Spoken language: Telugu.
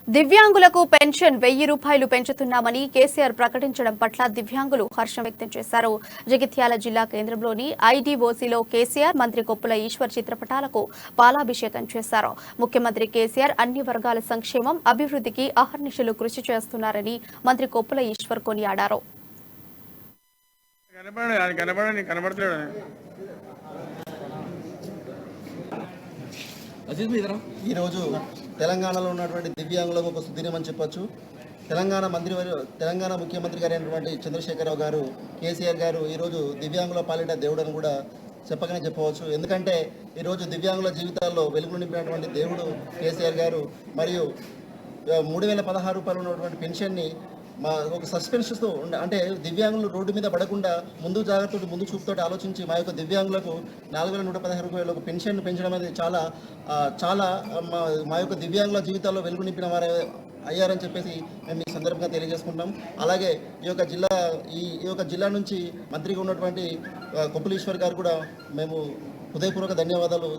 దివ్యాంగులకు పెన్షన్ 1000 రూపాయలు పెంచుతున్నామని కేసీఆర్ ప్రకటించడం పట్ల దివ్యాంగులు హర్షం వ్యక్తం చేశారు. జగిత్యాల జిల్లా కేంద్రంలోని ఐడీఓసీలో కేసీఆర్, మంత్రి కొప్పుల ఈశ్వర్ చిత్రపటాలకు పాలాభిషేకం చేశారు. ముఖ్యమంత్రి కేసీఆర్ అన్ని వర్గాల సంక్షేమం, అభివృద్ధికి అహర్నిశలు కృషి చేస్తున్నారని మంత్రి కొప్పుల ఈశ్వర్ కొనియాడారు. ఈరోజు తెలంగాణలో ఉన్నటువంటి దివ్యాంగులకు ఒక సుదినమని చెప్పొచ్చు. తెలంగాణ ముఖ్యమంత్రి గారు అయినటువంటి చంద్రశేఖరరావు గారు, కేసీఆర్ గారు ఈరోజు దివ్యాంగుల పాలిట దేవుడని కూడా చెప్పకనే చెప్పవచ్చు. ఎందుకంటే ఈరోజు దివ్యాంగుల జీవితాల్లో వెలుగు నింపినటువంటి దేవుడు కేసీఆర్ గారు. మరియు 3016 రూపాయలు ఉన్నటువంటి పెన్షన్ని ఒక సస్పెన్షన్తో అంటే దివ్యాంగులు రోడ్డు మీద పడకుండా ముందు జాగ్రత్తతో ముందు చూపుతో ఆలోచించి మా యొక్క దివ్యాంగులకు 4116 రూపాయల పెన్షన్ పెంచడం అనేది చాలా మా యొక్క దివ్యాంగుల జీవితాల్లో వెలుగు నింపిన వారు అయ్యారని చెప్పేసి మేము ఈ సందర్భంగా తెలియజేసుకుంటాం. అలాగే ఈ యొక్క జిల్లా నుంచి మంత్రిగా ఉన్నటువంటి కొప్పుల ఈశ్వర్ గారు కూడా మేము హృదయపూర్వక ధన్యవాదాలు.